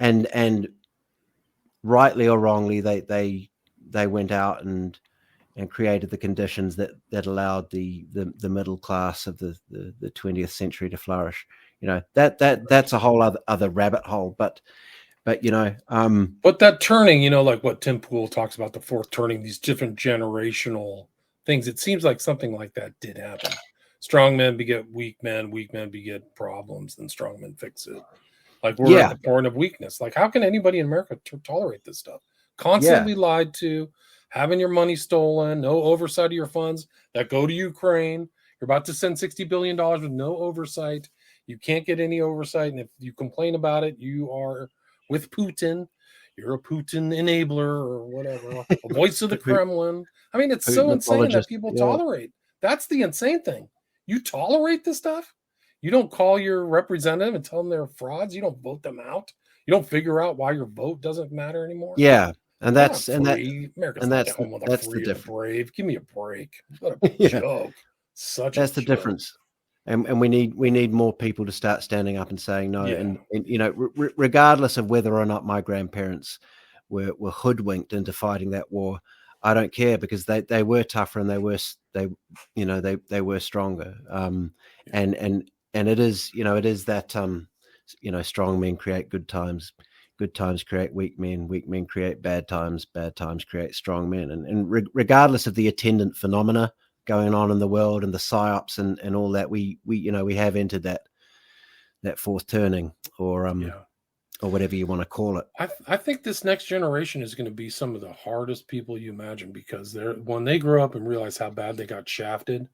And rightly or wrongly, they went out and created the conditions that allowed the middle class of the 20th century to flourish. That's a whole other rabbit hole, but but that turning, like what Tim Pool talks about, the fourth turning, these different generational things, it seems like something like that did happen. Strong men beget weak men beget problems, then strong men fix it. Like we're at the point of weakness. Like how can anybody in America tolerate this stuff? Constantly lied to, having your money stolen, no oversight of your funds that go to Ukraine. You're about to send $60 billion with no oversight. You can't get any oversight. And if you complain about it, you are with Putin. You're a Putin enabler or whatever, a voice of the Kremlin. I mean, it's Putin so insane that people tolerate. That's the insane thing. You tolerate this stuff? You don't call your representative and tell them they're frauds. You don't vote them out. You don't figure out why your vote doesn't matter anymore. Yeah. And that's America's that's the difference. Brave. Give me a break. What a joke. That's the difference. And we need more people to start standing up and saying no. Yeah. And regardless of whether or not my grandparents were hoodwinked into fighting that war, I don't care, because they were tougher, and they were stronger. And it is, it is that, strong men create good times create weak men create bad times create strong men. And regardless of the attendant phenomena going on in the world and the psyops and all that, we have entered that fourth turning, or whatever you want to call it. I think this next generation is going to be some of the hardest people you imagine, because when they grow up and realize how bad they got shafted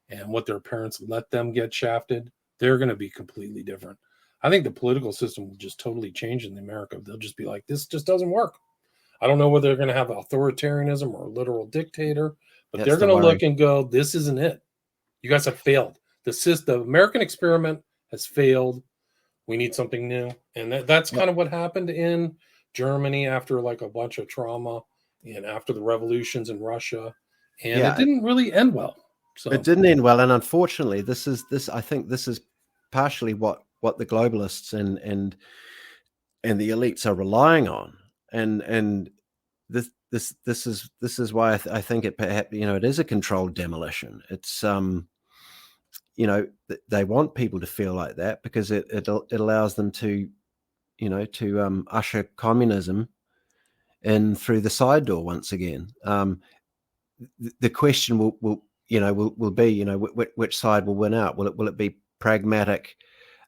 and what their parents let them get shafted, they're going to be completely different. I think the political system will just totally change in America. They'll just be like, this just doesn't work. I don't know whether they're going to have authoritarianism or a literal dictator, but they're going to look and go, this isn't it. You guys have failed. The American experiment has failed. We need something new. And that's kind of what happened in Germany after like a bunch of trauma and after the revolutions in Russia. And it didn't really end well. So it didn't end well. And unfortunately, I think this is partially what the globalists and the elites are relying on. And this is why I think it perhaps, it is a controlled demolition. It's, they want people to feel like that, because it allows them to, usher communism in through the side door once again. The question will be, which side will win out? Will it be pragmatic,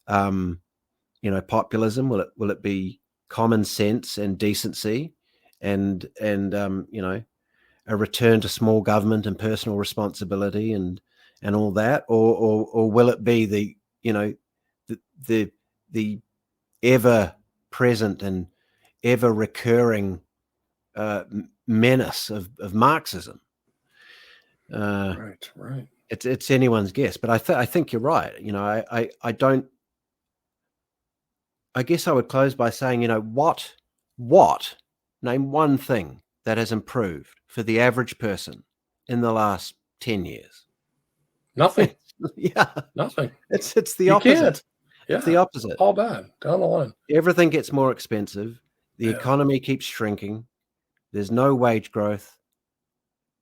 populism? Will it be common sense and decency, and a return to small government and personal responsibility and all that, or will it be the ever present and ever recurring menace of Marxism? Right. It's anyone's guess, but I think you're right. I guess I would close by saying, what name one thing that has improved for the average person in the last 10 years? Nothing. Nothing. It's the you opposite. Can't. Yeah. It's the opposite. All bad down the line. Everything gets more expensive. The economy keeps shrinking. There's no wage growth.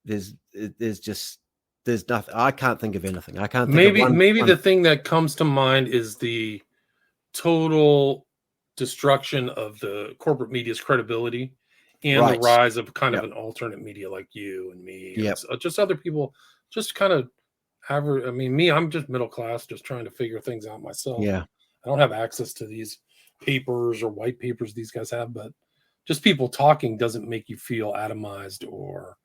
There's nothing. I can't think of anything. I can't think of maybe the thing that comes to mind is the total destruction of the corporate media's credibility and the rise of kind of an alternate media like you and me, and just other people, just kind of average. I mean, I'm just middle class, just trying to figure things out myself. Yeah, I don't have access to these papers or white papers these guys have, but just people talking doesn't make you feel atomized or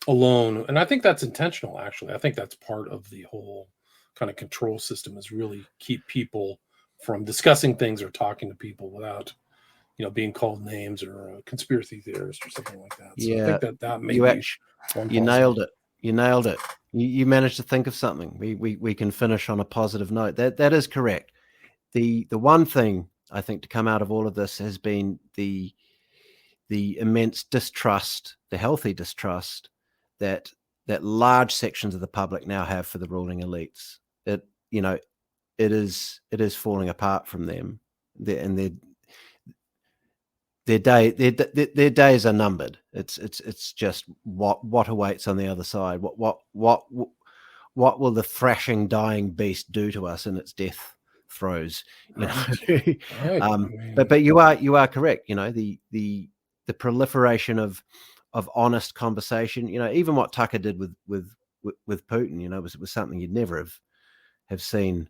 alone. And I think that's intentional, actually. I think that's part of the whole kind of control system, is really keep people from discussing things or talking to people without, being called names or a conspiracy theorist or something like that. So I think that may be you nailed it. You nailed it. You managed to think of something. We can finish on a positive note. That is correct. The one thing I think to come out of all of this has been the immense distrust, the healthy distrust that large sections of the public now have for the ruling elites. It is falling apart from them, and their days are numbered. It's just what awaits on the other side. What will the thrashing, dying beast do to us in its death throes? Right. But you are correct. The proliferation of honest conversation. Even what Tucker did with Putin, was something you'd never have seen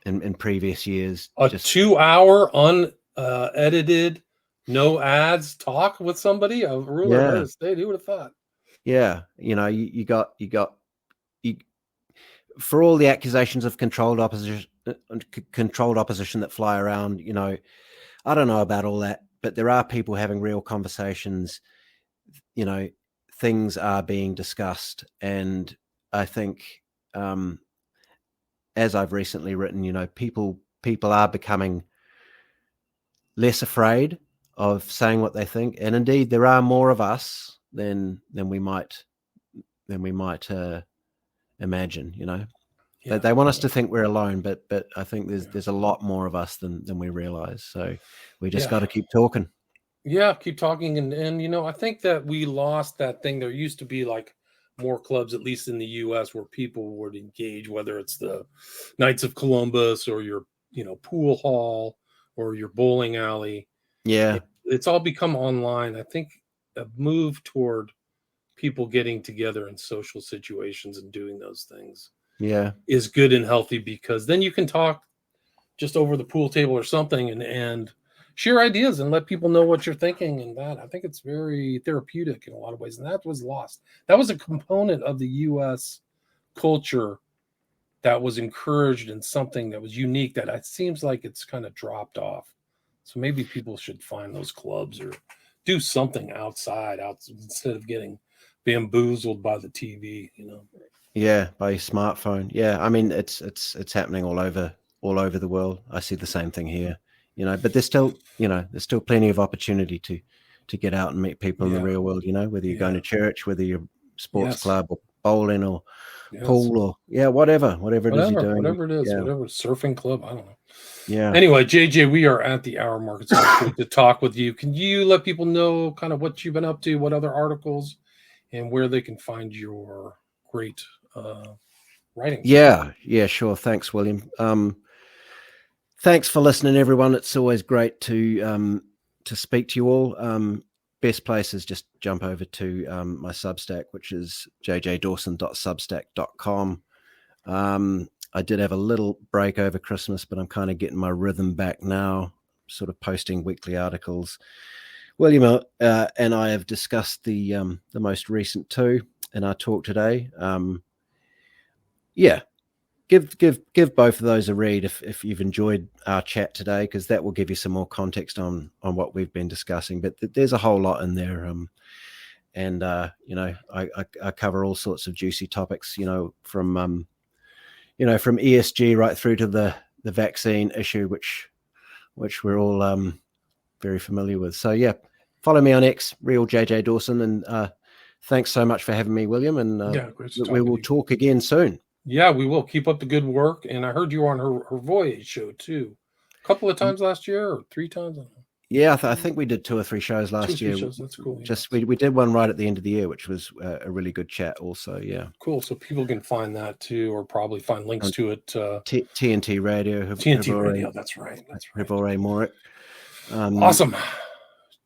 in previous years. A 2-hour unedited, no ads talk with somebody, a ruler of the state. Who would have thought? Yeah, you got for all the accusations of controlled opposition that fly around. I don't know about all that, but there are people having real conversations. Things are being discussed, and I think, as I've recently written, people are becoming less afraid of saying what they think, and indeed there are more of us than we might imagine. They want us to think we're alone, but I think there's a lot more of us than we realize. So we just got to keep talking. Yeah, keep talking. And I think that we lost that thing. There used to be like more clubs, at least in the US, where people would engage, whether it's the Knights of Columbus or your, pool hall or your bowling alley. Yeah, It's all become online. I think a move toward people getting together in social situations and doing those things yeah, is good and healthy, because then you can talk just over the pool table or something, and share ideas and let people know what you're thinking. And that, I think, it's very therapeutic in a lot of ways, and that was lost. That was a component of the US culture that was encouraged, and something that was unique, that it seems like it's kind of dropped off. So maybe people should find those clubs or do something outside instead of getting bamboozled by the TV. yeah. By your smartphone. Yeah, I mean it's happening all over the world. I see the same thing here. But there's still plenty of opportunity to get out and meet people in the Yeah. real world. Whether you're going to church, whether you're sports Yes. club or bowling or Yes. pool or whatever it is you're doing. Whatever it is, Yeah, whatever surfing club, I don't know. yeah. Anyway, JJ, we are at the hour mark. It's always good to talk with you. Can you let people know kind of what you've been up to, what other articles, and where they can find your great writings? Yeah, sure. Thanks, William. Thanks for listening, everyone. It's always great to speak to you all. Best place is just jump over to my Substack, which is jjdawson.substack.com. I did have a little break over Christmas, but I'm kind of getting my rhythm back now, sort of posting weekly articles. William and I have discussed the most recent two in our talk today. Yeah, give both of those a read if you've enjoyed our chat today, because that will give you some more context on what we've been discussing. But there's a whole lot in there, and I cover all sorts of juicy topics, from ESG right through to the vaccine issue, which we're all very familiar with. So yeah, follow me on X, real JJ Dawson, and thanks so much for having me, William. And Great to talk we with will you. talk again soon. Yeah, we will. Keep up the good work. And I heard you were on her Voyage show too, a couple of times last year, or 3 times. I don't know. Yeah, I think we did 2 or 3 shows last year. Shows. That's cool. Just we did one right at the end of the year, which was a really good chat. Also, yeah, cool. So people can find that too, or probably find links to it. TNT Radio, TNT Radio. That's right. Morik. Awesome.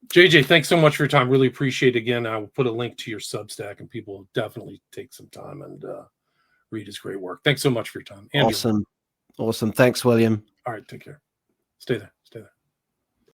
JJ, thanks so much for your time. Really appreciate it. Again, I will put a link to your Substack, and people will definitely take some time and read his great work. Thanks so much for your time. Andrew. Awesome. Thanks, William. All right. Take care. Stay there.